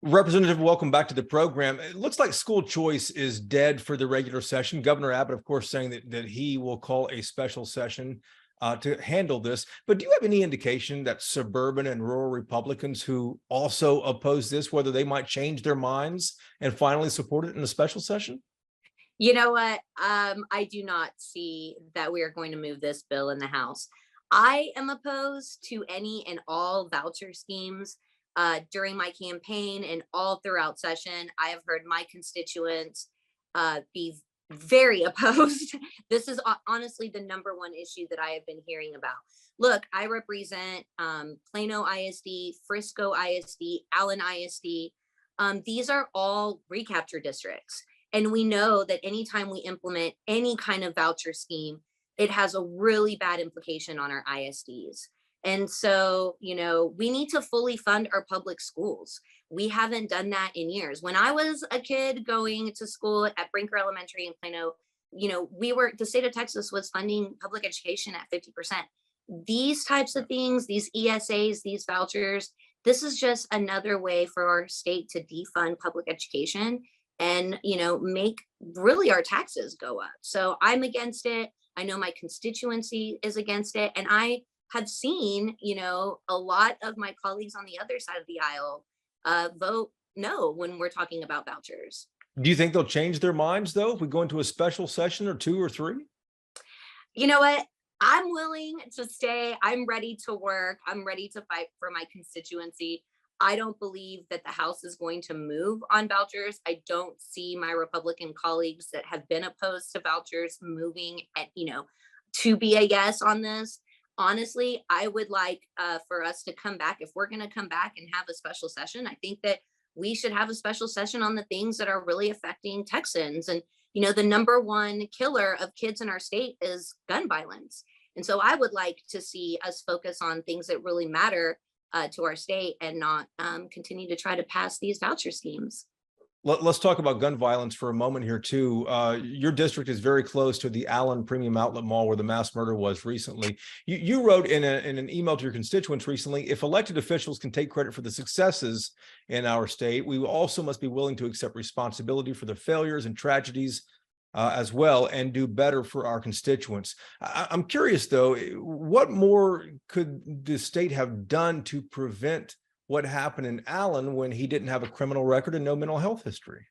Representative, welcome back to the program. It looks like school choice is dead for the regular session. Governor Abbott, of course, saying that he will call a special session to handle this. But do you have any indication that suburban and rural Republicans who also oppose this, whether they might change their minds and finally support it in a special session? You know what? I do not see that we are going to move this bill in the House. I am opposed to any and all voucher schemes. During my campaign and all throughout session, I have heard my constituents be very opposed. This is honestly the number one issue that I have been hearing about. Look, I represent Plano ISD, Frisco ISD, Allen ISD. These are all recapture districts. And we know that anytime we implement any kind of voucher scheme, it has a really bad implication on our ISDs. And so, we need to fully fund our public schools. We haven't done that in years. When I was a kid going to school at Brinker Elementary in Plano, the state of Texas was funding public education at 50%. These types of things, these ESAs, these vouchers, this is just another way for our state to defund public education and, make really our taxes go up. So I'm against it. I know my constituency is against it. And I have seen, a lot of my colleagues on the other side of the aisle vote no when we're talking about vouchers. Do you think they'll change their minds, though, if we go into a special session or two or three? You know what? I'm willing to stay. I'm ready to work. I'm ready to fight for my constituency. I don't believe that the House is going to move on vouchers. I don't see my Republican colleagues that have been opposed to vouchers moving to be a yes on this. Honestly, I would like for us to come back. If we're going to come back and have a special session, I think that we should have a special session on the things that are really affecting Texans. And, the number one killer of kids in our state is gun violence. And so I would like to see us focus on things that really matter to our state and not continue to try to pass these voucher schemes. Let's talk about gun violence for a moment here, too. Your district is very close to the Allen Premium Outlet Mall where the mass murder was recently. You wrote in an email to your constituents recently, if elected officials can take credit for the successes in our state, we also must be willing to accept responsibility for the failures and tragedies as well and do better for our constituents. I'm curious, though, what more could the state have done to prevent what happened in Allen when he didn't have a criminal record and no mental health history?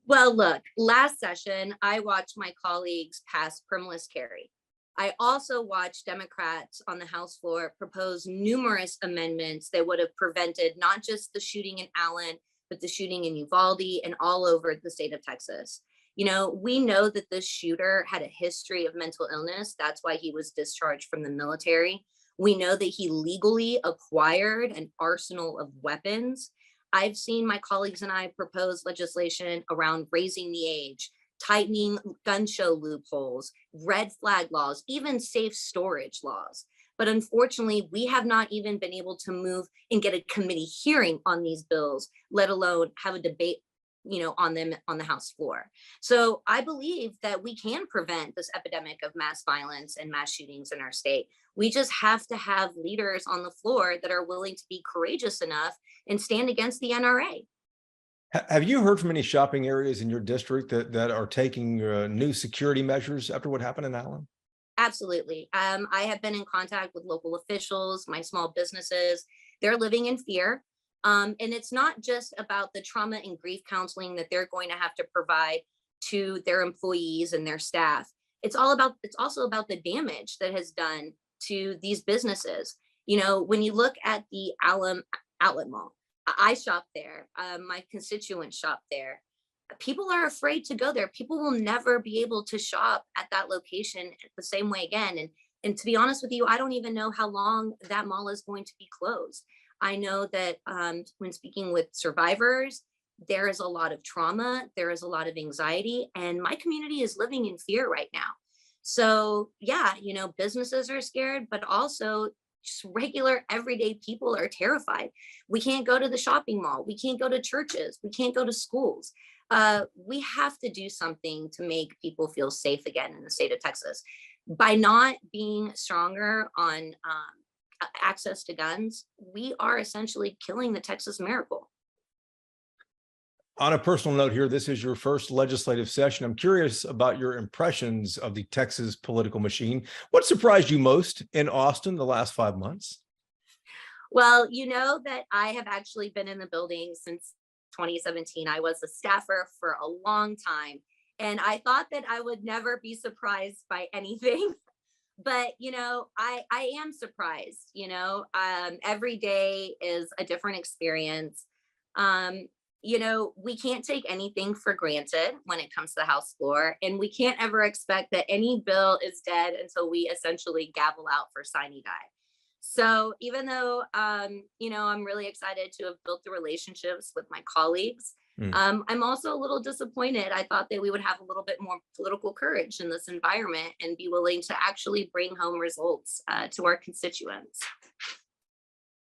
Well, look, last session, I watched my colleagues pass permitless carry. I also watched Democrats on the House floor propose numerous amendments that would have prevented not just the shooting in Allen, but the shooting in Uvalde and all over the state of Texas. We know that this shooter had a history of mental illness. That's why he was discharged from the military. We know that he legally acquired an arsenal of weapons. I've seen my colleagues and I propose legislation around raising the age, tightening gun show loopholes, red flag laws, even safe storage laws. But unfortunately, we have not even been able to move and get a committee hearing on these bills, let alone have a debate on them on the House floor. So I believe that we can prevent this epidemic of mass violence and mass shootings in our state. We just have to have leaders on the floor that are willing to be courageous enough and stand against the NRA. Have you heard from any shopping areas in your district that are taking new security measures after what happened in Allen? Absolutely. I have been in contact with local officials, my small businesses. They're living in fear. And it's not just about the trauma and grief counseling that they're going to have to provide to their employees and their staff. It's also about the damage that has done to these businesses. When you look at the Allen Outlet Mall, I shop there. My constituents shop there. People are afraid to go there. People will never be able to shop at that location the same way again. And to be honest with you, I don't even know how long that mall is going to be closed. I know that when speaking with survivors, there is a lot of trauma, there is a lot of anxiety, and my community is living in fear right now. So yeah, businesses are scared, but also just regular everyday people are terrified. We can't go to the shopping mall. We can't go to churches. We can't go to schools. We have to do something to make people feel safe again in the state of Texas. By not being stronger on access to guns, we are essentially killing the Texas miracle. On a personal note here, this is your first legislative session. I'm curious about your impressions of the Texas political machine. What surprised you most in Austin the last 5 months? Well, you know that I have actually been in the building since 2017. I was a staffer for a long time, and I thought that I would never be surprised by anything. But I am surprised. Every day is a different experience. Um, we can't take anything for granted when it comes to the House floor, and we can't ever expect that any bill is dead until we essentially gavel out for sine die. So even though I'm really excited to have built the relationships with my colleagues, Mm. I'm also a little disappointed. I thought that we would have a little bit more political courage in this environment and be willing to actually bring home results to our constituents.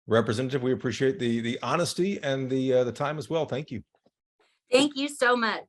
Representative, we appreciate the honesty and the time as well. Thank you. Thank you so much.